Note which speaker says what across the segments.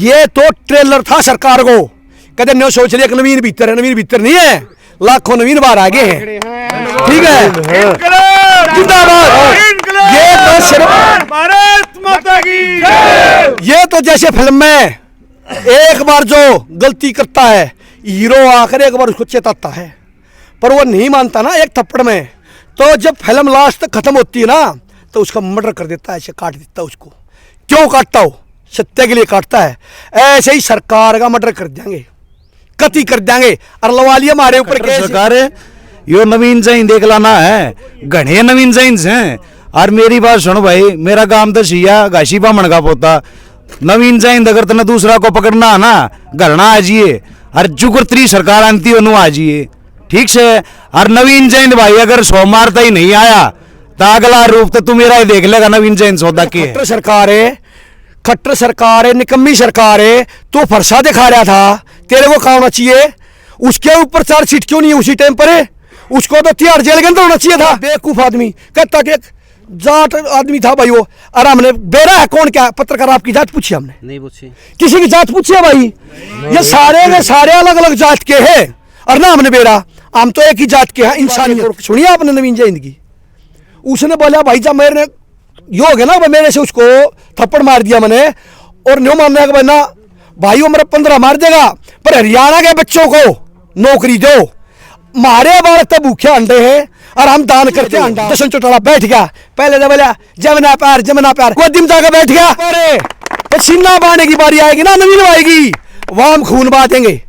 Speaker 1: ये तो ट्रेलर था सरकार को, कहते न्यो सोच लिया नवीन भीतर है, नवीन भीतर नहीं है, लाखों नवीन बाहर आगे हैं। ठीक है, जिंदाबाद। ये तो
Speaker 2: भारत माता की,
Speaker 1: ये तो जैसे फिल्म में एक बार जो गलती करता है हीरो आकर एक बार उसको चेताता है, पर वो नहीं मानता ना एक थप्पड़ में, तो जब फिल्म लास्ट तक खत्म होती है ना तो उसका मर्डर कर देता है, ऐसे काट देता है उसको। क्यों काटता हो? सत्य के लिए काटता है। ऐसे ही सरकार का मर्डर कर देंगे, कति कर देंगे, और लवालिया हमारे ऊपर
Speaker 3: सरकार है यो नवीन जैन देख लाना है, घने नवीन जैन हैं। और मेरी बात सुनो भाई, मेरा काम तो सिया घासी बामण का पोता, नवीन जैन अगर तने दूसरा को पकड़ना है ना घरना आ जाइए, और जुगुर्त्री सरकार आती ओनू आ जाइए, ठीक से। और नवीन जैन भाई अगर सोमवार तक नहीं आया तो अगला रूप तो तू मेरा ही देख लेगा। नवीन जैन सौदा के
Speaker 1: खट्टर सरकार है, खट्टर सरकार है, निकम्मी सरकार है। तो फरसा दिखा रहा था, तेरे को कहा होना चाहिए, उसके ऊपर चार्जशीट क्यों नहीं उसी टाइम पर है? उसको तो तिहाड़ जेल के अंदर होना चाहिए था। बेवकूफ आदमी कहता कि जाट आदमी था भाई वो, और हमने बेरा है कौन क्या पत्रकार आपकी जात पूछी? हमने
Speaker 4: नहीं पूछी,
Speaker 1: किसी की जात पूछी है भाई? ये सारे के सारे अलग अलग जात के हैं, और ना हमने बेरा, हम तो एक ही जात के हैं, इंसानियत। सुनिए आपने नवीन जैन की, उसने बोला भाई जब मेरे यो हो गया ना, मेरे से उसको थप्पड़ मार दिया मैंने, और न्यू मानने का ना भाई वो मेरा 15 मार देगा, पर हरियाणा के बच्चों को नौकरी दो। मारे बालक तो भूखे अंडे हैं और हम दान करते हैं अंडा। दर्शन चौटाला बैठ गया, पहले तो बोला जमना प्यार गोदी में जाकर बैठ गया। अरे सीना बांधने की बारी आएगी ना, नवीन आएगी, वहां हम खून बांटेंगे,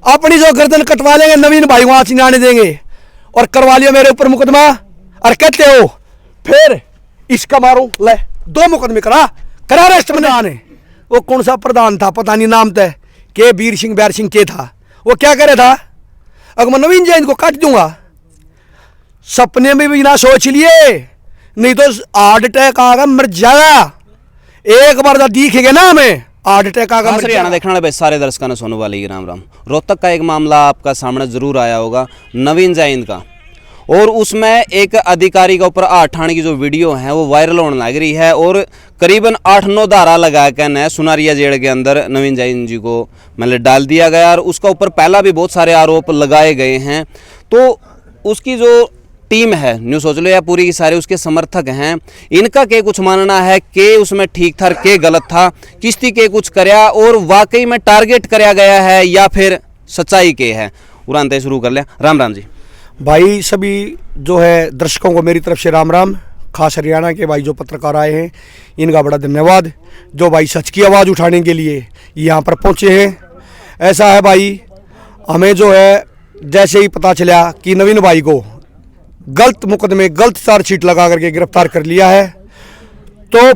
Speaker 1: अपनी जो गर्दन कटवा लेंगे, नवीन भाई वहां चिनाने देंगे, और करवा लिया मेरे ऊपर मुकदमा। और कहते हो फिर इसका मारो, ले 2 मुकदमे करा रेस्ट में आने। वो कौन सा प्रधान था पता नहीं, नाम तय के वीर सिंह बैर सिंह के था, वो क्या करे था, अगर मैं नवीन जैन को काट दूंगा, सपने में भी ना सोच लिए, नहीं तो हार्ट अटैक आगा मर जाएगा। एक बार दिखेगा ना हमें हार्ट अटैक आगा।
Speaker 4: हरियाणा देखने वाले सारे दर्शकों ने सोनू वाली राम राम। रोहतक का एक मामला आपका सामने जरूर आया होगा, नवीन जैन का, और उसमें एक अधिकारी के ऊपर आठाने की जो वीडियो है वो वायरल होने लग रही है, और करीबन 8-9 धारा लगा कर सुनारिया जेल के अंदर नवीन जैन जी को मतलब डाल दिया गया, और उसका ऊपर पहला भी बहुत सारे आरोप लगाए गए हैं। तो उसकी जो टीम है, न्यू सोच लो या पूरी की सारे उसके समर्थक हैं, इनका के कुछ मानना है कि उसमें ठीक था के गलत था, किस्ती के कुछ करया और वाकई में टारगेट कराया गया है या फिर सच्चाई के है। उड़ानते शुरू कर लिया। राम राम जी
Speaker 1: भाई, सभी जो है दर्शकों को मेरी तरफ से राम राम। खास हरियाणा के भाई जो पत्रकार आए हैं इनका बड़ा धन्यवाद, जो भाई सच की आवाज़ उठाने के लिए यहाँ पर पहुँचे हैं। ऐसा है भाई, हमें जो है जैसे ही पता चला कि नवीन भाई को गलत मुकदमे गलत चार्जशीट लगा करके गिरफ्तार कर लिया है, तो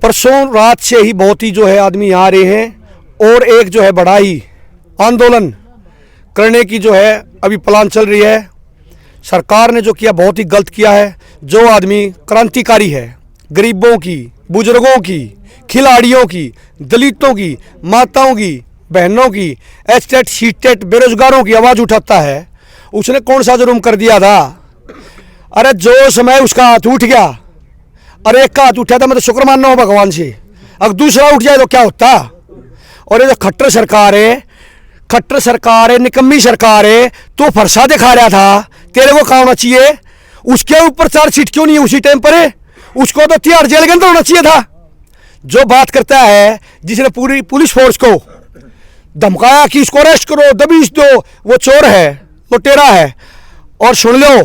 Speaker 1: परसों रात से ही बहुत ही जो है आदमी यहाँ आ रहे हैं, और एक जो है बड़ा ही आंदोलन करने की जो है अभी प्लान चल रही है। सरकार ने जो किया बहुत ही गलत किया है। जो आदमी क्रांतिकारी है, गरीबों की, बुजुर्गों की, खिलाड़ियों की, दलितों की, माताओं की, बहनों की, एस्टेट सीटेट बेरोजगारों की आवाज़ उठाता है, उसने कौन सा जुर्म कर दिया था? अरे जो समय उसका हाथ उठ गया, अरे एक का हाथ उठा था, मैं तो शुक्र मानना हूँ भगवान से, अब दूसरा उठ जाए तो क्या होता? और ये जो खट्टर सरकार है, निकम्मी सरकार है, तो फरसा दिखा रहा था, तेरे को कहा होना चाहिए, उसके ऊपर चार्जशीट क्यों नहीं उसी टाइम पर है? उसको तो तिहाड़ जेल के अंदर होना चाहिए था। जो बात करता है, जिसने पूरी पुलिस फोर्स को धमकाया कि इसको अरेस्ट करो, दबीश दो, वो चोर है, लुटेरा है। और सुन लो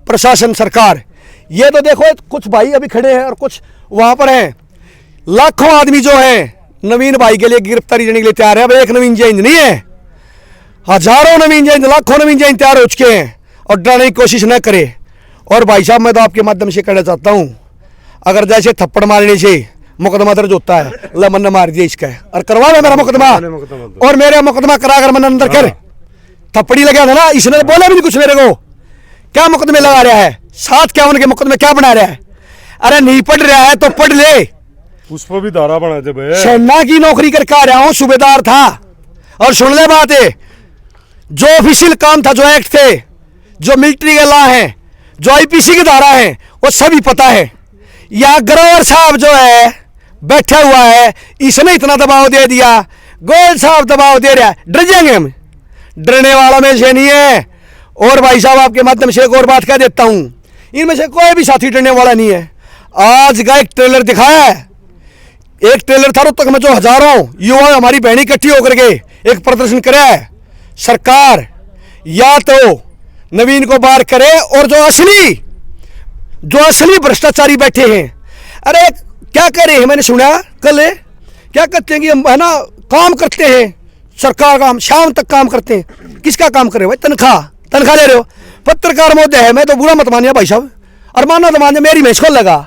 Speaker 1: प्रशासन, सरकार, ये तो देखो कुछ भाई अभी खड़े हैं और कुछ वहां पर हैं, लाखों आदमी जो है नवीन भाई के लिए गिरफ्तारी देने के लिए तैयार है। अब एक नवीन जैन नहीं है, हजारों नवीन जैन, लाखों नवीन जैन तैयार हो चुके हैं, और डरने की कोशिश न करे। और भाई साहब, मैं तो आपके माध्यम से कहना चाहता हूँ, अगर जैसे थप्पड़ मारने से मुकदमा दर्ज होता है, मन ने मार दिया इसका, और करवा ले मेरा मुकदमा, और मेरा मुकदमा करा कर मन अंदर कर। थप्पड़ी लगा था ना, इसने तो बोला भी नहीं कुछ मेरे को, क्या मुकदमे लगा रहा है? 751 के मुकदमे क्या बना रहा है? अरे नहीं पढ़ रहा है तो पढ़ ले,
Speaker 2: उस पर भी धारा बना दे।
Speaker 1: सेना की नौकरी करके आ रहा हूं, सूबेदार था। और सुन ले बात है, जो ऑफिशियल काम था, जो एक्ट थे, जो मिलिट्री के लॉ हैं, जो आईपीसी की धारा है, वो सभी पता है। या ग्रोवर साहब जो है बैठा हुआ है, इसने इतना दबाव दे दिया, गोयल साहब दबाव दे रहा है, डर जाएंगे हम? डरने वाला में से नहीं है। और भाई साहब आपके माध्यम से एक और बात कह देता हूं, इनमें से कोई भी साथी डरने वाला नहीं है। आज का एक ट्रेलर दिखाया है, एक ट्रेलर था रोहतक में जो हजारों युवा हमारी बहनी इकट्ठी होकर के एक प्रदर्शन कराया है। सरकार या तो नवीन को बाहर करे और जो असली भ्रष्टाचारी बैठे हैं, अरे क्या करे हैं, मैंने सुना कल क्या कहते हैं कि हम है ना काम करते हैं, सरकार काम शाम तक काम करते हैं। किसका काम करे भाई? तनख्वाह ले रहे हो। पत्रकार महोदय है, मैं तो बुरा मत मानिए भाई साहब, और मानना तो मानिए मेरी भैंस को लगा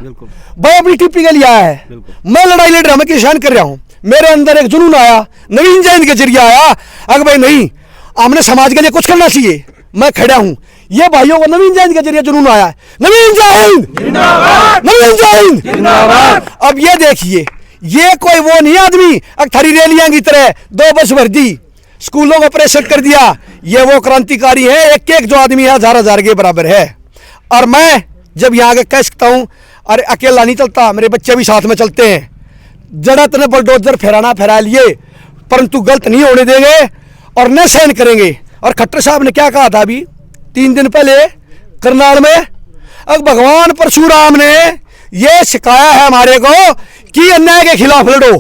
Speaker 1: भाई अपनी टिप्पी के लिए आया है। मैं लड़ाई लड़ रहा हूं, मैं किसान कर रहा हूं, मेरे अंदर एक जुनून आया, नवीन जैन के जरिए आया, अगर भाई नहीं हमने समाज के लिए कुछ करना चाहिए, मैं खड़ा हूं। ये भाइयों को नवीन जैन के जरिए जुनून आया है, नवीन जैन जिंदाबाद, नवीन जैन जिंदाबाद। अब ये देखिए, ये कोई वो नहीं आदमी अखरी रैलियां की तरह 2 बस भर दी, स्कूलों को प्रेशर कर दिया। ये वो क्रांतिकारी है, एक एक जो आदमी है 1000 के बराबर है। और मैं जब यहाँ के कह सकता हूँ, अरे अकेला नहीं चलता, मेरे बच्चे भी साथ में चलते हैं। जड़त ने बुलडोजर फहरा लिए, परंतु गलत नहीं होने देंगे और न सहन करेंगे। और खट्टर साहब ने क्या कहा था अभी 3 दिन पहले करनाल में, अब भगवान परशुराम ने ये सिखाया है हमारे को कि अन्याय के खिलाफ लड़ो।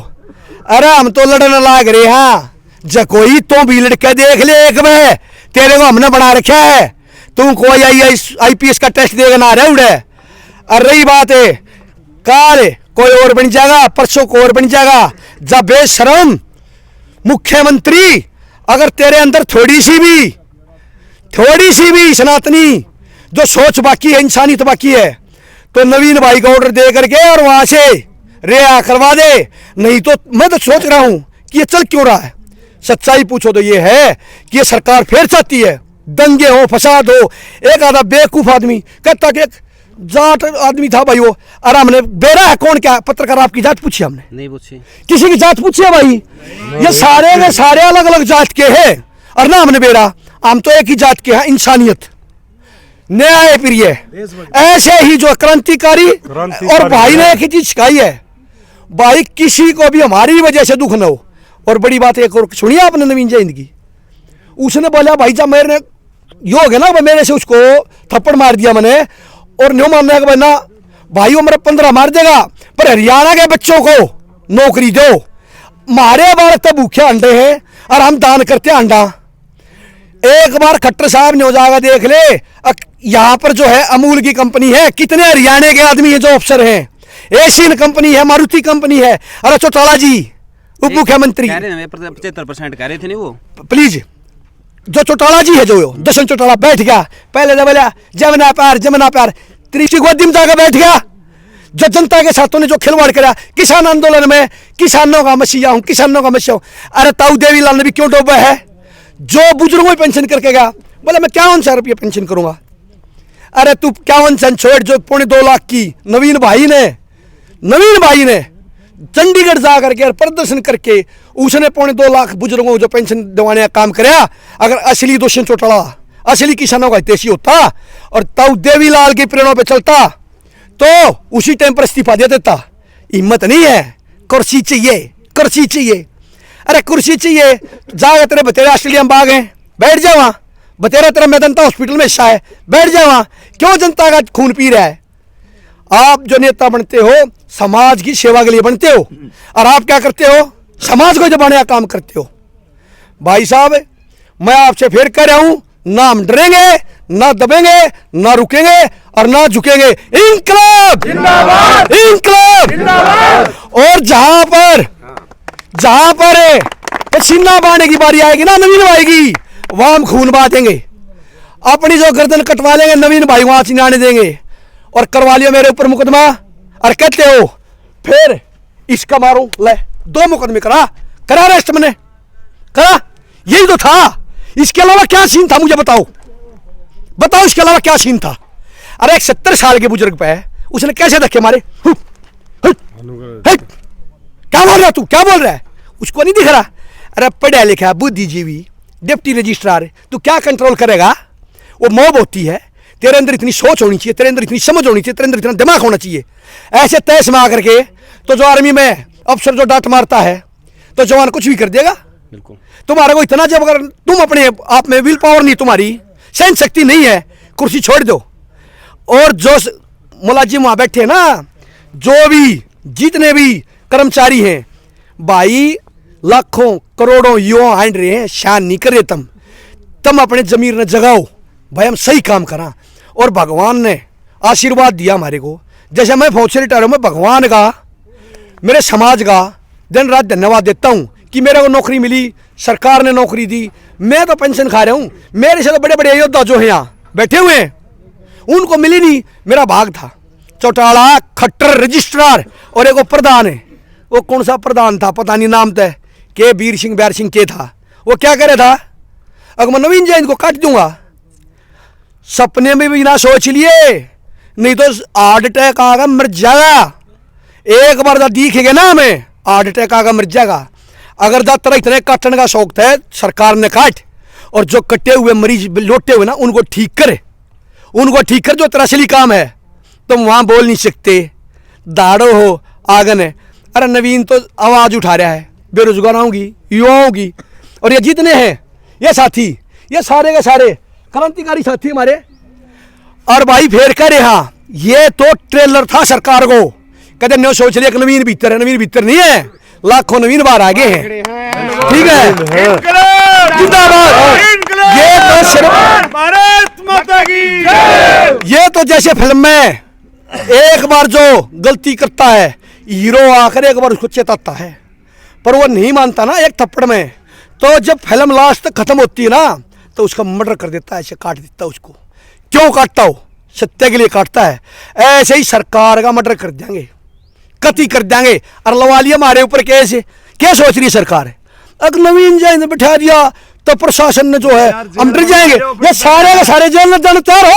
Speaker 1: अरे हम तो लड़ने लाग रहे हैं, जब कोई तो भी लड़के देख ले एक में, तेरे को हमने बना रखा है, तुम कोई IPS का टेस्ट देगा ना रहे उड़े। और रही बात है काल कोई और बन जाएगा, परसों को और बन जाएगा। जब बेशरम मुख्यमंत्री, अगर तेरे अंदर थोड़ी सी भी सनातनी जो सोच बाकी है, इंसानियत बाकी है, तो नवीन भाई का ऑर्डर दे करके और वहां से रिहा करवा दे। नहीं तो मैं तो सोच रहा हूं कि ये चल क्यों रहा है। सच्चाई पूछो तो ये है कि ये सरकार फिर चाहती है दंगे हो, फसाद हो। एक आधा बेवकूफ आदमी कहता कि जाट आदमी था भाई वो, और हमने बेरा है कौन क्या पत्रकार, आपकी जात पूछी हमने? नहीं पूछी, किसी की जात पूछी है भाई? ये सारे के सारे अलग अलग जात के हैं, और ना हमने बेरा, हम तो एक ही जात के हैं, इंसानियत न्याय प्रिय। ऐसे ही जो क्रांतिकारी और भाई ने एक ही चीज सिखाई है, भाई किसी को भी हमारी वजह से दुख न हो। और बड़ी बात एक और सुनिए आपने नवीन जैन की, उसने बोला भाई जब मेरे योग है ना, मेरे से उसको थप्पड़ मार दिया मैंने, और न्यू मानने का बना भाई वो मेरा 15 मार देगा, पर हरियाणा के बच्चों को नौकरी दो। हमारे बार तब भूखे अंडे हैं और हम दान करते हैं अंडा। एक बार खट्टर साहब ने जाकर देख ले, यहाँ पर जो है अमूल की कंपनी है, कितने हरियाणा के आदमी है जो अफसर हैं, एशियन कंपनी है, मारुति कंपनी है। अरे चौटाला जी उप मुख्यमंत्री
Speaker 4: 75% कह रहे थे नहीं वो,
Speaker 1: प्लीज जो चौटाला जी है, जो दर्शन चौटाला बैठ गया पहले तो बोला जमुना प्यार त्रिशी गोदी में जाकर बैठ गया। जो जनता के साथों ने जो खिलवाड़ करा किसान आंदोलन में, किसानों का मसीहा हूं, किसानों का मसीहा हूं। अरे ताऊ देवीलाल ने भी क्यों डूबा है? जो बुजुर्गों में पेंशन करके गया, बोला मैं 51 रुपये पेंशन करूंगा। अरे तू 51 छोड़, जो 2.25 लाख की नवीन भाई ने चंडीगढ़ जा करके प्रदर्शन करके उसने 2.25 लाख बुजुर्गों को जो पेंशन दिवाने का काम कराया। अगर असली दोषी चौटाला, असली किसानों का हितैषी होता और ताऊ देवीलाल की प्रेरणा पे चलता, तो उसी टाइम पर इस्तीफा दे देता। हिम्मत नहीं है, कुर्सी चाहिए। अरे कुर्सी चाहिए, जाएगा तेरे बतेरे ऑस्ट्रेलिया में बाग हैं, बैठ जा वहां। बतेरा तेरा मेदनता हॉस्पिटल में हिस्सा है, बैठ जा वहां। क्यों जनता का खून पी रहा है? आप जो नेता बनते हो समाज की सेवा के लिए बनते हो, और आप क्या करते हो? समाज को दबाने का काम करते हो। भाई साहब मैं आपसे फिर कह रहा हूं, ना हम डरेंगे, ना दबेंगे, ना रुकेंगे और ना झुकेंगे। इंकलाब जिंदाबाद, इंकलाब जिंदाबाद। और जहां पर पसीना बहाने की बारी आएगी ना नवीन भाई की, वहां हम खून बहातेंगे। अपनी जो गर्दन कटवा लेंगे नवीन भाई वहां चिनाने देंगे। और करवा लिया मेरे ऊपर मुकदमा, और कहते हो फिर इसका मारो, ले 2 मुकदमे करा अरेस्ट मैंने करा। यही तो था, इसके अलावा क्या सीन था? मुझे बताओ इसके अलावा क्या सीन था? अरे एक 70 साल के बुजुर्ग पे उसने कैसे धक्के मारे? क्या बोल रहा तू, क्या बोल रहा है? उसको नहीं दिख रहा? अरे पढ़ा लिखा बुद्धिजीवी डिप्टी रजिस्ट्रार, तू क्या कंट्रोल करेगा? वो मॉब होती है, तेरे अंदर इतनी सोच होनी चाहिए, तेरे अंदर इतनी समझ होनी चाहिए, तेरे अंदर इतना दिमाग होना चाहिए। ऐसे तय समा करके तो जो आर्मी में अफसर जो डांट मारता है तो जवान कुछ भी कर देगा।
Speaker 4: बिल्कुल।
Speaker 1: तुम्हारा को इतना, जब अगर तुम अपने आप में विल पावर नहीं, तुम्हारी सहन शक्ति नहीं है, कुर्सी छोड़ दो। और जो मुलाजिम वहां बैठे ना, जो भी जितने भी कर्मचारी हैं भाई, लाखों करोड़ों युवा हांड रहे हैं, शान नहीं कर रहे तुम अपने जमीर ने जगाओ भाई, हम सही काम करा। और भगवान ने आशीर्वाद दिया हमारे को, जैसे मैं फौज से रिटायर हूं, मैं भगवान का, मेरे समाज का दिन रात धन्यवाद देता हूं कि मेरे को नौकरी मिली, सरकार ने नौकरी दी, मैं तो पेंशन खा रहा हूं। मेरे से तो बड़े बड़े योद्धा जो हैं यहाँ बैठे हुए हैं, उनको मिली नहीं, मेरा भाग था। चौटाला खट्टर रजिस्ट्रार और एक वो प्रधान है, वो कौन सा प्रधान था पता नहीं, नाम तय के वीर सिंह बैर सिंह के था, वो क्या करे था, अगर मैं नवीन जैन को काट दूंगा, सपने में भी ना सोच लिए, नहीं तो हार्ट अटैक आगा मर जाएगा। एक बार जब दिखेगा ना हमें, हार्ट अटैक आगा मर जाएगा। अगर तरह इतने काटने का शौक था, सरकार ने काट, और जो कटे हुए मरीज लौटे हुए ना, उनको ठीक करे, उनको ठीक कर, जो तेरा असली काम है। तुम वहां बोल नहीं सकते, दाड़ो हो आगन है। अरे नवीन तो आवाज उठा रहा है बेरोजगारों की, युवाओं की, और ये जितने हैं ये साथी, ये सारे के सारे क्रांतिकारी साथी हमारे। और भाई फेर कर यहाँ, ये तो ट्रेलर था सरकार को, कहते नहीं सोच लिया कि नवीन भीतर है, नवीन भीतर नहीं है, लाखों नवीन बाहर आगे हैं। ठीक है, जिंदाबाद। ये तो सिर्फ
Speaker 2: भारत माता की,
Speaker 1: ये तो जैसे फिल्म में एक बार जो गलती करता है हीरो आकर एक बार उसको चेताता है, पर वो नहीं मानता ना एक थप्पड़ में, तो जब फिल्म लास्ट तक खत्म होती है ना, तो उसका मर्डर कर देता है, ऐसे काट देता है उसको। क्यों काटता हो? सत्य के लिए काटता है। ऐसे ही सरकार का मर्डर कर देंगे, कति कर देंगे, और लवालिया हमारे ऊपर कैसे क्या सोच रही है सरकार? अगर नवीन जैन ने बिठा दिया तो प्रशासन ने जो है हम डर जाएंगे, ये सारे के सारे जेल में जाने तैयार हो।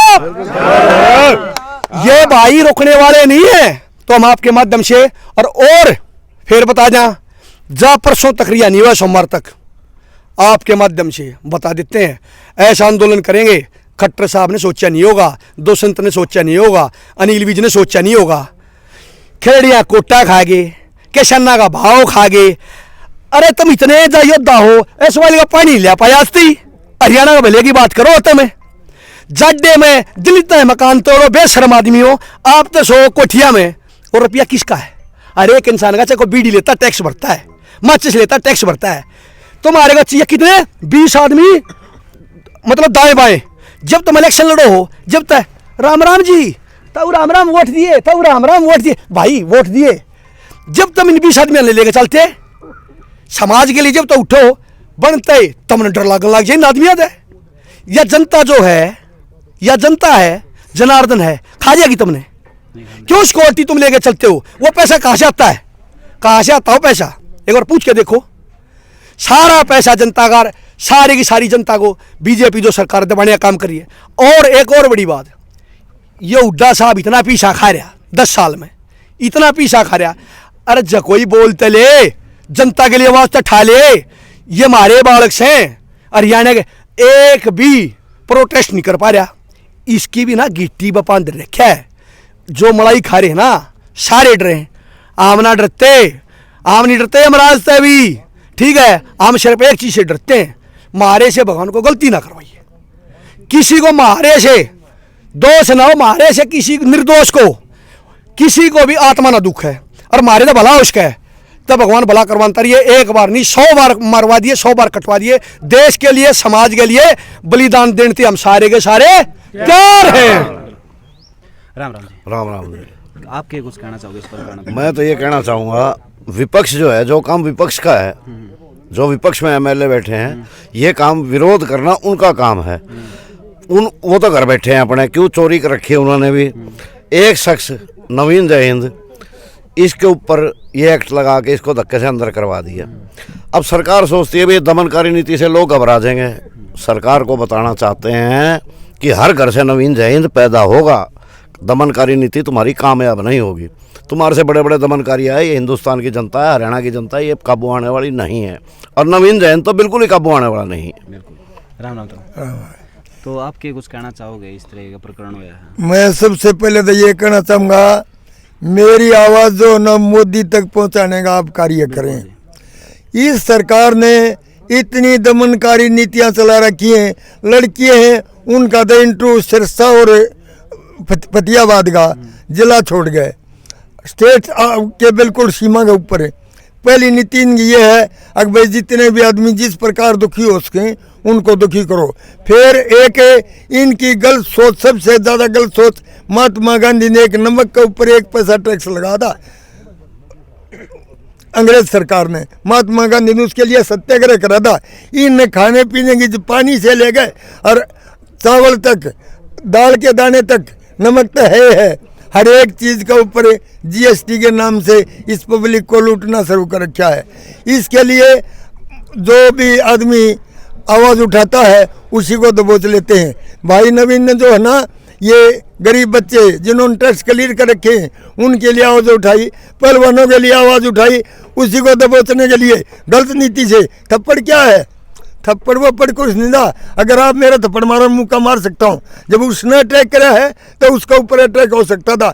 Speaker 1: ये भाई रोकने वाले नहीं है। तो हम आपके माध्यम से और फिर बता दें, जब परसों तक रिया नहीं हुआ, सोमवार तक आपके माध्यम से बता देते हैं, ऐसा आंदोलन करेंगे। खट्टर साहब ने सोचा नहीं होगा, दोसंत ने सोचा नहीं होगा, अनिल विज ने सोचा नहीं होगा, खेड़िया कोटा खागे, किसाना का भाव खागे। अरे तुम इतने योद्धा हो, ऐसे वाले का पानी ले पाया थी, हरियाणा का भले की बात करो, तुम्हें जाडे में दिल्ली तक मकान तोड़ो, बेशरम आदमी हो आप, तो सो कोठिया में, और रुपया किसका है? हर एक इंसान का, चाहे कोई बीड़ी लेता टैक्स भरता है, माचिस लेता टैक्स भरता है। तुम्हारे को चाहिए कितने 20 आदमी, मतलब दाएं बाएं, जब तुम इलेक्शन लड़ो हो, जब तक राम राम जी, तब राम राम वोट दिए, तब राम राम वोट दिए, भाई वोट दिए। जब तुम इन 20 आदमी लेके चलते समाज के लिए, जब तो उठो बनते, तुमने डर लगने लग जाए आदमी है। या जनता जो है, या जनता है, जनार्दन है, खा जाएगी तुमने। क्यों सिक्योरिटी तुम लेके चलते हो? वो पैसा कहां से आता है? कहां से आता हो पैसा? एक बार पूछ के देखो। सारा पैसा जनता का, सारी की सारी जनता को बीजेपी जो सरकार दबाने का काम करी है। और एक और बड़ी बात, ये हुड्डा साहब इतना पीसा खा रहा 10 साल में, इतना पीसा खा रहा। अरे जो कोई बोलते ले, जनता के लिए आवाज तो ठा ले। ये हमारे बालक से हरियाणा के, एक भी प्रोटेस्ट नहीं कर पा रहा। इसकी भी ना गिट्टी बपान रखा है। जो मलाई खा रहे हैं ना, सारे डरे हैं। आम ना डरते, आम नहीं डरते महाराज से भी, ठीक है। आम सिर्फ एक चीज से डरते हैं, मारे से भगवान को गलती ना करवाइए। किसी को मारे से दोष ना हो, मारे से किसी निर्दोष को, किसी को भी आत्मा ना दुख है, और मारे तो भला उसका है, तब भगवान भला करवाता रहिए। एक बार नहीं 100 बार मरवा दिए, 100 बार कटवा दिए। देश के लिए, समाज के लिए बलिदान देने के हम सारे के सारे तैयार हैं।
Speaker 4: राम राम जी।
Speaker 3: राम राम जी।
Speaker 4: आप क्या कुछ कहना चाहोगे इस पर?
Speaker 3: मैं तो ये कहना चाहूँगा, विपक्ष जो है, जो काम विपक्ष का है, जो विपक्ष में एमएलए बैठे हैं, ये काम विरोध करना उनका काम है। वो तो घर बैठे हैं अपने, क्यों चोरी कर रखी है उन्होंने भी। एक शख्स नवीन जय हिंद, इसके ऊपर ये एक्ट लगा के इसको धक्के से अंदर करवा दिया। अब सरकार सोचती है भाई दमनकारी नीति से लोग घबरा जाएंगे। सरकार को बताना चाहते हैं कि हर घर से नवीन जय हिंद पैदा होगा, दमनकारी नीति तुम्हारी कामयाब नहीं होगी। तुम्हारे से बड़े बड़े दमनकारी आए, ये हिंदुस्तान की जनता है, हरियाणा की जनता है, ये काबू आने वाली नहीं है। और नवीन जय हिंद तो बिल्कुल ही काबू आने वाला नहीं है।
Speaker 4: बिल्कुल। राम राम। तो आप क्या कुछ कहना चाहोगे इस तरह का प्रकरण हुआ है?
Speaker 5: मैं सबसे पहले तो ये कहना चाहूँगा मेरी आवाज़ जो न मोदी तक पहुंचाने का आप कार्य करें। इस सरकार ने इतनी दमनकारी नीतियां चला रखी हैं। लड़कियां हैं उनका तो इंटरव्यू सिरसा और फतियाबाद का जिला छोड़ गए, स्टेट के बिल्कुल सीमा के ऊपर है। पहली नीति ये है कि भाई जितने भी आदमी जिस प्रकार दुखी हो सकें उनको दुखी करो। फिर एक इनकी गलत सोच, सबसे ज़्यादा गलत सोच, महात्मा गांधी ने एक नमक के ऊपर 1 पैसा टैक्स लगा था अंग्रेज सरकार ने। महात्मा गांधी ने उसके लिए सत्याग्रह करा था। इनने खाने पीने की पानी से ले गए और चावल तक, दाल के दाने तक नमक तो है हर एक चीज़ के ऊपर जीएसटी के नाम से इस पब्लिक को लूटना शुरू कर रखा है। इसके लिए जो भी आदमी आवाज़ उठाता है उसी को दबोच लेते हैं। भाई नवीन ने जो है ना, ये गरीब बच्चे जिन्होंने टैक्स क्लियर कर रखे हैं उनके लिए आवाज़ उठाई, पहलवानों के लिए आवाज़ उठाई, उसी को दबोचने के लिए गलत नीति से। थप्पड़ क्या है? थप्पड़ वप्पड़ कुछ नहीं था। अगर आप मेरा थप्पड़ मारो मुक्का मार सकता हूँ। जब उसने अटैक करा है तो उसके ऊपर अटैक हो सकता था।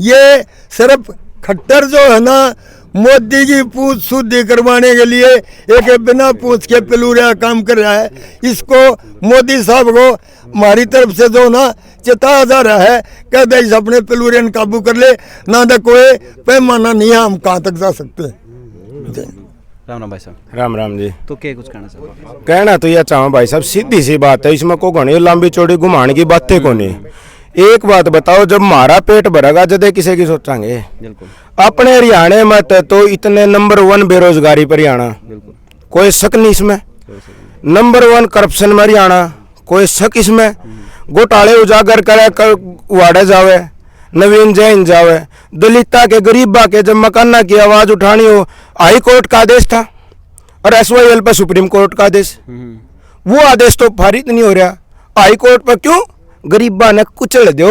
Speaker 5: ये सिर्फ खट्टर जो है ना, मोदी की पूंछ शुद्धि करवाने के लिए एक बिना पूंछ के पेलूरिया काम कर रहा है। इसको मोदी साहब को हमारी तरफ से जो ना चेताया जा रहा है, कहते इस अपने पेलूरियन काबू कर ले, ना तो कोई पैमाना नहीं है हम कहाँ तक जा सकते हैं।
Speaker 4: राम राम भाई साहब।
Speaker 3: राम राम जी।
Speaker 4: तो क्या कुछ कहना चाहते?
Speaker 3: कहना तो यह चाहूँ भाई साहब, सीधी सी बात है, इसमें को घनी लंबी चौड़ी घुमाने की बातें को नहीं। एक बात बताओ, जब हमारा पेट भरेगा जदे किसी की सोचांगे।
Speaker 4: बिल्कुल।
Speaker 3: अपने हरियाणा में तो इतने नंबर 1 बेरोजगारी पर हरियाणा, कोई शक नहीं इसमें। नंबर 1 करप्शन में हरियाणा, कोई शक इसमें। घोटाले उजागर करे कर वाड़े जावे, नवीन जैन जावे। दलिता के गरीबा के जब मकाना की आवाज उठानी हो, हाई कोर्ट का आदेश था और SYL पर सुप्रीम कोर्ट का आदेश, वो आदेश तो पारित नहीं हो रहा। हाई कोर्ट पर क्यों? गरीबा ने कुचल दो।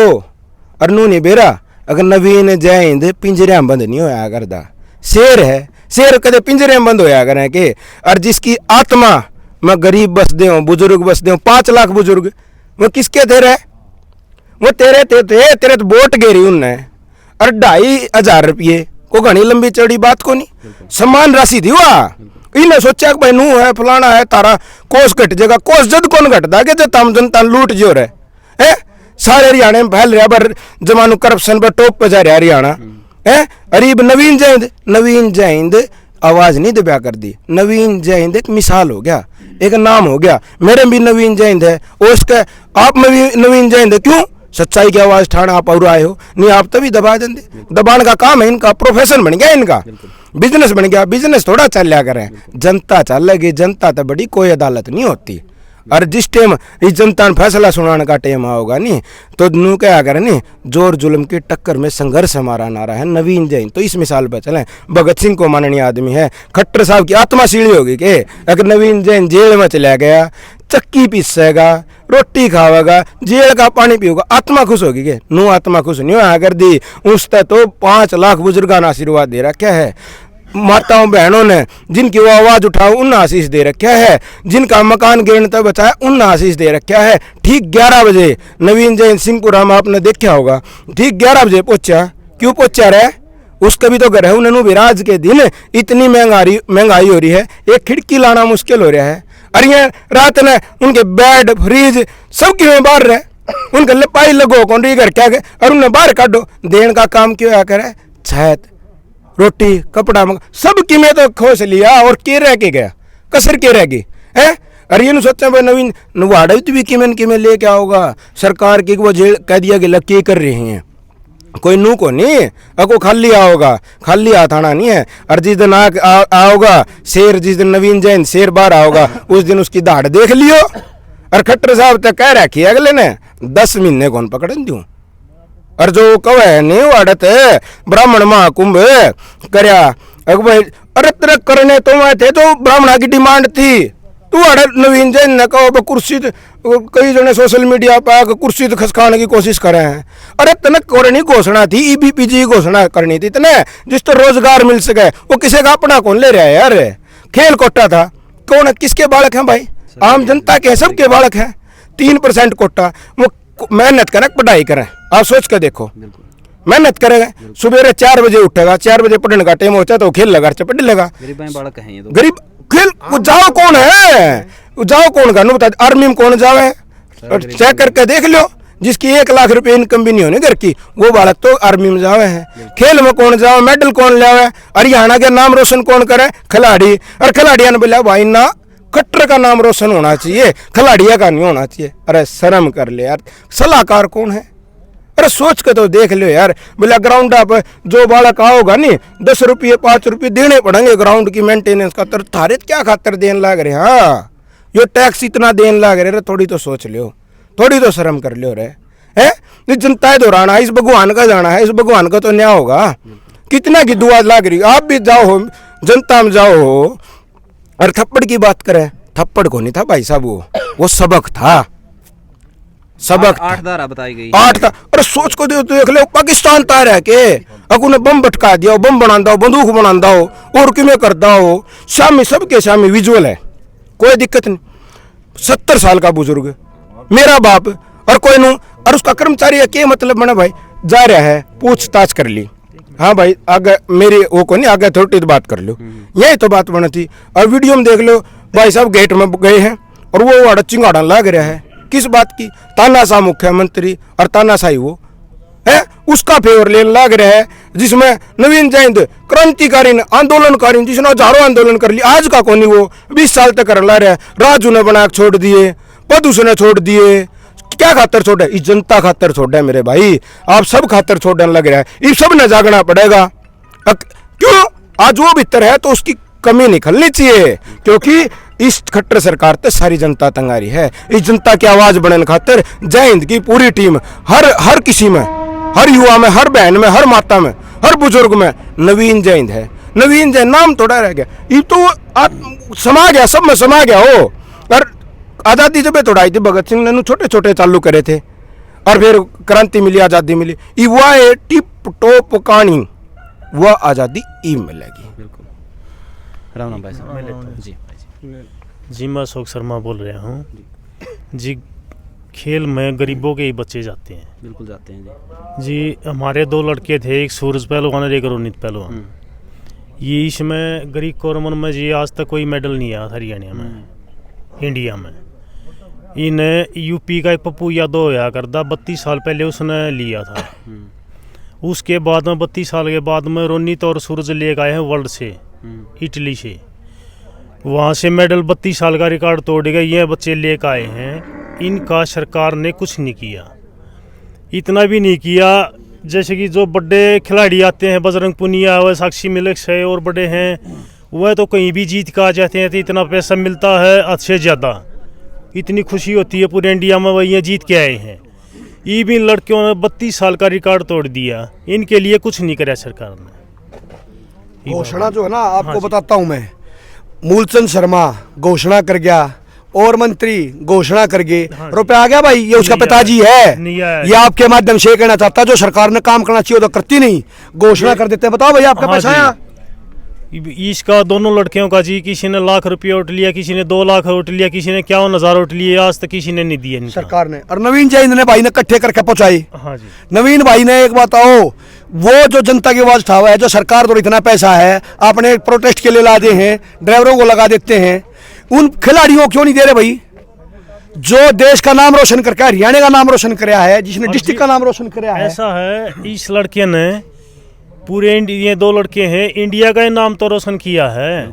Speaker 3: और नू नहीं बेरा, अगर नवीन जैन पिंजरे में बंद नहीं होया करता। शेर है, शेर कदे पिंजरे में बंद होया करें के। और जिसकी आत्मा में गरीब बसते हो, बुजुर्ग बसते हो, 5 लाख बुजुर्ग, वो किसके थे रहे? वो तेरे तेरे तो वोट गेरी उनने। और 2,500 रुपये को घनी लंबी चौड़ी बात को नहीं, समान राशि थी हुआ। इन्हें सोचा कि भाई नू है फलाना है, तारा कोस घट जाएगा। कोस जद कौन घटता कि तम जनता लूट जो रहे है। सारे हरियाणा में फैल रहा, पर जमानू करप्शन पर टॉप पे जा रहा हरियाणा है। अरीब नवीन जैन आवाज नहीं दबा कर दी। नवीन जैन एक मिसाल हो गया, एक नाम हो गया। मेरे भी नवीन जैन है, उसके आप में भी नवीन जैन है। क्यों? सच्चाई की आवाज ठाना आप और आए हो, नहीं आप तभी दबा देंगे। दबाने का काम है इनका, प्रोफेशन बन गया इनका, बिजनेस बन गया। बिजनेस थोड़ा चल लिया करें, जनता चलेगी। जनता तो बड़ी कोई अदालत नहीं होती। और जिस टाइम इस जनता ने फैसला सुनाने का टाइम आओगा नहीं, तो नू क्या करें नहीं, जोर जुल्म की टक्कर में संघर्ष हमारा नारा है नवीन जैन। तो इस मिसाल पर चलें, भगत सिंह को माननीय आदमी है, खट्टर साहब की आत्मा सीढ़ी होगी कि अगर नवीन जैन जेल में चला गया, चक्की पीसेगा, रोटी खावेगा, जेल का पानी पिएगा, आत्मा खुश होगी के? नू आत्मा खुश नहीं हुआ कर दी। उसने तो 5 लाख बुजुर्गों ने आशीर्वाद दे रखा है। माताओं बहनों ने जिनकी वो आवाज उठाओ उन आशीष दे रखा है। जिनका मकान गिरने तक बचाया उन आशीष दे रखा है। ठीक 11 बजे नवीन जैन सिंहपुरा में आपने देखा होगा, ठीक 11 बजे पहुंचा। क्यों पहुंचा रहे? उसका भी तो घर है। उन्होंने भी राज के दिन इतनी महंगाई हो रही है, एक खिड़की लाना मुश्किल हो रहा है। और ये रात ने उनके बेड फ्रिज सब क्यों बाहर रहे, उनके लिपाई लगो कौन रही घर क्या गए, और उन्हें बाहर काटो। देने का काम क्यों आ करे? छत, रोटी, कपड़ा सब की में तो खोस लिया और के रह के गया, कसर के रह गई है। अरे ये सोचा भाई नवीन वाड़ा भी किमें ले क्या होगा सरकार की, वो जेल कह दिया कि के कर रही हैं। कोई नू को नहीं, अको खाली आओगा, खाली हाथ आना नहीं है। और जिस दिन आओगा शेर, जिस दिन नवीन जैन शेर बाहर आओगा, उस दिन उसकी दाढ़ देख लियो। और खट्टर साहब तक कह रखी अगले ने 10 महीने कौन पकड़न दूं। और जो कवे नहीं वाड़त ब्राह्मण महाकुंभ करया, अरे तेरे करने तो मैं थे तो ब्राह्मणा की डिमांड थी। तू नवीन जैन ने कहो कुर्सी, कई जने सोशल मीडिया पर कुर्सी तो खसकाने की कोशिश करे हैं। अरे तने करनी घोषणा थी, EBPG घोषणा करनी थी तने, जिस तो रोजगार मिल सके। वो किसी का अपना कौन ले रहा है यार? खेल कोटा था, कौन किसके बालक हैं भाई? आम जनता के, सबके बालक हैं। 3% कोटा, वो मेहनत करें, पढ़ाई करें। आप सोच कर देखो,
Speaker 6: मेहनत करेगा, सवेरे 4 बजे उठेगा, 4 बजे पढ़ने का टाइम होता है तो खेल लगा पढ़ लेगा।
Speaker 4: गरीब बालक हैं ये तो।
Speaker 6: गरीब खेल वो जाओ कौन है, वो जाओ कौन का बता, आर्मी में कौन जावे, और चेक करके देख लो, जिसकी 1 लाख रुपए इनकम भी नहीं होने घर की, वो बालक तो आर्मी में जावे है। खेल में कौन जावे, मेडल कौन लावे, हरियाणा के नाम रोशन कौन करे, खिलाड़ी। और खिलाड़िया ने बोला भाई ना कट्टर का नाम रोशन होना चाहिए, खिलाड़िया का नहीं होना चाहिए। अरे शर्म कर ले यार, सलाहकार कौन है, अरे सोच के तो देख लो यार। बोला ग्राउंड आप जो बालक आओगा नहीं 10 रुपये 5 रुपये देने पड़ेंगे ग्राउंड की मेंटेनेंस का, तर थारे क्या खातर देने लग रहे। हाँ यो टैक्स इतना देने लग रहे, थोड़ी तो सोच लो, थोड़ी तो शर्म कर लो रे। है ये जनता दौराना, इस भगवान का जाना है, इस भगवान का तो न्याय होगा। कितना की दुआ लग रही, आप भी जाओ हो जनता में जाओ हो। और थप्पड़ की बात करें, थप्पड़ को नहीं था भाई साहब, वो सबक था, सबक
Speaker 4: 8 धारा बताई गई।
Speaker 6: 8 था। अरे सोच को देख लो, पाकिस्तान तार है के अगू ने बम भटका दिया, बम बना दो, बंदूक बना दो, और कि में करता हो, सामने सबके सामने विजुअल है, कोई दिक्कत नहीं। 70 साल का बुजुर्ग मेरा बाप, और कोई नु, और उसका कर्मचारी है, क्या मतलब बना भाई, जा रहा है पूछताछ कर ली, हाँ भाई आगे मेरी वो को नहीं, आगे अथॉरिटी तो बात कर लो, यही तो बात बनी थी। और वीडियो में देख लो भाई साहब गेट में गए हैं और वो चिंगाड़ा लग रहा है, किस बात की, तानाशाह मुख्यमंत्री और तानाशाही वो है, उसका फेवर लेने लग रहा है, जिसमें नवीन जयंत क्रांतिकारी आंदोलनकारी, जिसने हजारों आंदोलन कर लिया, आज का कौन वो 20 साल तक कर ला रहा है। राजू ने बना छोड़ दिए, पदुष ने छोड़ दिए, क्या खातर छोड़ा, इस जनता खातर छोड़ा है मेरे भाई, आप सब खातर छोड़ने लग रहा है, ये सब ने जागना पड़ेगा। क्यों आज वो भीतर है तो उसकी कमी निकलनी चाहिए, क्योंकि इस खट्टर सरकार तो सारी जनता तंगारी है। इस जनता की आवाज बढ़ने खातिर जय हिंद की पूरी टीम, हर किसी में, हर युवा में, हर बहन में, हर माता में, हर बुजुर्ग में नवीन जय हिंद है। नवीन जय नाम थोड़ा रह गया, ये तो समा गया, सब में समा गया हो। और आज़ादी जब थोड़ा आई थी, भगत सिंह ने छोटे छोटे चालू करे थे, और फिर क्रांति मिली, आज़ादी मिली, ये वह है टिप टॉप कहानी, वह आज़ादी ई मिलेगी।
Speaker 4: बिल्कुल। राम राम भाई साहब जी।
Speaker 7: जी मैं अशोक शर्मा बोल रहा हूँ जी। खेल में गरीबों के ही बच्चे जाते हैं।
Speaker 4: बिल्कुल जाते हैं
Speaker 7: जी। हमारे 2 लड़के थे, एक सूरज पहलवान और एक रोनित पहलवान। ये इसमें गरीब कोरमन में जी आज तक कोई मेडल नहीं आया हरियाणा में, इंडिया में। इन्हें यूपी का एक पप्पू यादव होया करता, 32 साल पहले उसने लिया था। उसके बाद में 32 साल के बाद में रोनित और सूरज लेकर आए हैं वर्ल्ड से, इटली से। वहाँ से मेडल 32 साल का रिकॉर्ड तोड़ गए, ये बच्चे लेकर आए हैं। इनका सरकार ने कुछ नहीं किया, इतना भी नहीं किया। जैसे कि जो बड़े खिलाड़ी आते हैं, बजरंग पुनिया व साक्षी मिल्क है और बड़े हैं, वह तो कहीं भी जीत कर आ जाते हैं, तो इतना पैसा मिलता है अच्छे ज़्यादा, इतनी खुशी होती है पूरे इंडिया में, वह ये जीत के आए हैं। ये भी लड़कियों ने 32 साल का रिकॉर्ड तोड़ दिया, इनके लिए कुछ नहीं करा सरकार ने।
Speaker 1: घोषणा जो है ना आपको बताता हूं मैं, मूलचंद शर्मा घोषणा कर गया और मंत्री घोषणा कर गए, रुपया आ गया भाई, ये उसका पिताजी है। ये आपके माध्यम से कहना चाहता, जो सरकार ने काम करना चाहिए तो करती नहीं, घोषणा कर देते हैं। बताओ भैया आपका पैसा आया?
Speaker 7: इसका दोनों लड़कियों का जी, किसी ने लाख रुपये उठ लिया, किसी ने 2 लाख उठ लिया, किसी ने 51,000 उठ लिए, आज तक किसी ने नहीं दिए
Speaker 1: सरकार ने। और नवीन जयंत ने भाई ने इकट्ठे करके पहुंचाई।
Speaker 7: हाँ जी।
Speaker 1: नवीन भाई ने एक बताओ, वो जो जनता की आवाज उठावा है, जो सरकार द्वारा इतना पैसा है आपने प्रोटेस्ट के लिए ला दे हैं, ड्राइवरों को लगा देते हैं, उन खिलाड़ियों को क्यों नहीं दे रहे भाई, जो देश का नाम रोशन करके, हरियाणा का नाम रोशन कराया है, जिसने डिस्ट्रिक्ट का नाम रोशन कराया है।
Speaker 7: ऐसा है, इस लड़के ने पूरे ये 2 लड़के हैं, इंडिया का नाम तो रोशन किया है।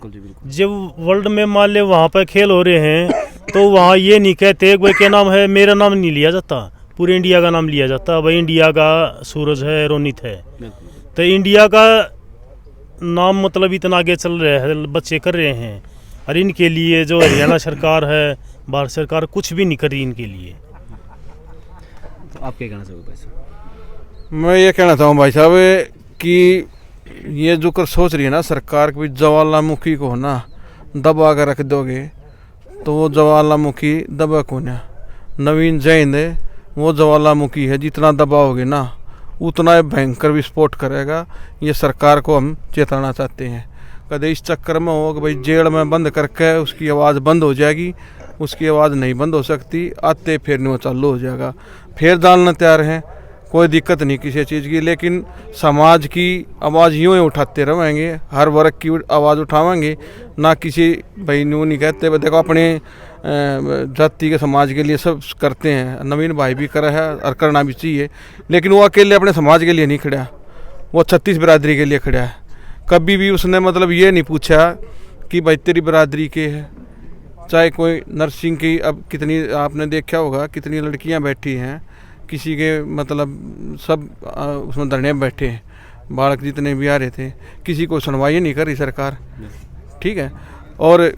Speaker 7: जब वर्ल्ड में मान ले वहाँ पर खेल हो रहे हैं, तो वहाँ ये नहीं कहते भाई क्या नाम है, मेरा नाम नहीं लिया जाता, पूरे इंडिया का नाम लिया जाता। भाई इंडिया का सूरज है, रोनित है, तो इंडिया का नाम मतलब इतना आगे चल रहा है, बच्चे कर रहे हैं। और इनके लिए जो हरियाणा सरकार है, भारत सरकार कुछ भी नहीं करी इनके लिए।
Speaker 4: तो आप क्या कहना चाहोगे भाई साहब?
Speaker 2: मैं ये कहना चाहूँ भाई साहब कि ये जो कर सोच रही है ना सरकार की, ज्वालामुखी को ना दबा कर रख दोगे तो वो ज्वालामुखी दबा को ना, नवीन जैन है वो ज्वालामुखी है, जितना दबाओगे ना उतना भयंकर विस्फोट करेगा। ये सरकार को हम चेताना चाहते हैं। कदे इस चक्कर में हो कि भाई जेल में बंद करके उसकी आवाज़ बंद हो जाएगी, उसकी आवाज़ नहीं बंद हो सकती, आते फिर नहीं वो चालू हो जाएगा। फिर डालना तैयार हैं कोई दिक्कत नहीं किसी चीज़ की, लेकिन समाज की आवाज़ यूँ ही उठाते रहेंगे, हर वर्ग की आवाज़ उठावेंगे, ना किसी भाई न्यू नहीं कहते। देखो अपने जाति के समाज के लिए सब करते हैं, नवीन भाई भी करा है और करना भी चाहिए, लेकिन वो अकेले अपने समाज के लिए नहीं खड़ा, वो 36 बिरादरी के लिए खड़ा है। कभी भी उसने मतलब ये नहीं पूछा कि भाई तेरी बिरादरी के है। चाहे कोई नर्सिंग की, अब कितनी आपने देखा होगा कितनी लड़कियां बैठी हैं, किसी के मतलब सब उसमें धरने में बैठे हैं, बालक जितने भी आ रहे थे, किसी को सुनवाई नहीं कर रही सरकार, ठीक है। और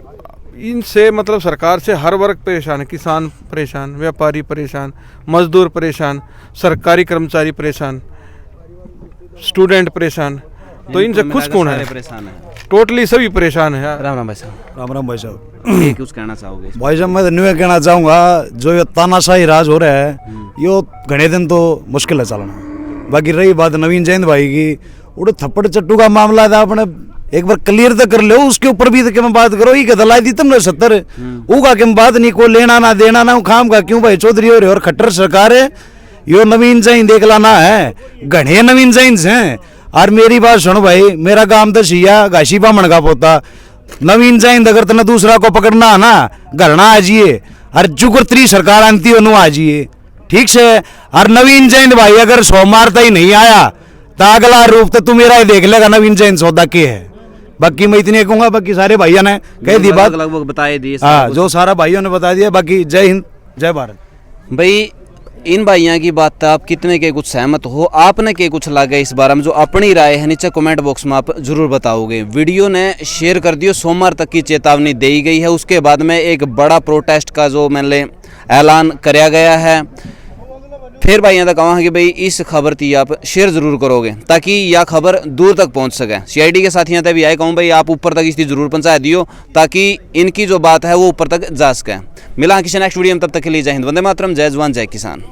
Speaker 2: इनसे मतलब सरकार से हर वर्ग परेशान है, किसान परेशान, व्यापारी परेशान, मजदूर परेशान, सरकारी कर्मचारी परेशान, स्टूडेंट परेशान, तो इनसे खुश कौन है?
Speaker 4: परेशान है,
Speaker 2: टोटली सभी परेशान है।
Speaker 4: राम राम भाई साहब।
Speaker 3: राम राम भाई साहब।
Speaker 4: ये कुछ कहना चाहोगे?
Speaker 3: भाई साहब मैं तो न्यू कहना चाहूँगा, जो ये तानाशाही राज हो रहा है यो घने दिन तो मुश्किल है चलाना। बाकी रही बात नवीन जयंत भाई की, उड़े थप्पड़ चट्टू का मामला था, अपने एक बार क्लियर तो कर लो, उसके ऊपर भी तो क्यों बात करो? ये दलाई दी तुमने 70 उगा क्यों बात नहीं, को लेना ना देना ना खाम का क्यों भाई चौधरी हो रहे और खट्टर सरकार है। यो नवीन जैन देख लाना है, घने नवीन जैन हैं। और मेरी बात सुनो भाई, मेरा काम तो सिया घासी बामण का पोता, नवीन जैन अगर तने दूसरा को पकड़ना है ना, घरना आ जाइए, और जुगुर्त्री सरकार आंती हो आ जाइए, ठीक से। और नवीन जैन भाई अगर सोमवार ही नहीं आया तो अगला रूप तो तू मेरा ही देख लेगा नवीन जैन सौदा के है। बाकी मैं इतने कहूंगा, बाकी सारे भाइयों ने कह दी बात,
Speaker 4: लगभग बताए दी।
Speaker 3: हाँ जो सारा भाइयों ने बता दिया। बाकी जय हिंद जय भारत।
Speaker 4: भाई इन भाइयों की बात आप कितने के कुछ सहमत हो, आपने के कुछ लगा इस बारे में, जो अपनी राय है नीचे कमेंट बॉक्स में आप जरूर बताओगे। वीडियो ने शेयर कर दियो, सोमवार तक की चेतावनी दी गई है, उसके बाद में एक बड़ा प्रोटेस्ट का जो मैंने ऐलान कराया गया है। फिर भाई यहाँ तक कहूँगा कि भाई इस खबर थी आप शेयर जरूर करोगे ताकि यह खबर दूर तक पहुँच सके। CID के साथ यहाँ तक भी आए कहूँ भाई आप ऊपर तक इसकी जरूर पहुँचा दियो ताकि इनकी जो बात है वो ऊपर तक जा सके। मिला किसी नेक्स्ट वीडियो में, तब तक के लिए जय हिंद, वंदे मातरम, जय जवान जय किसान।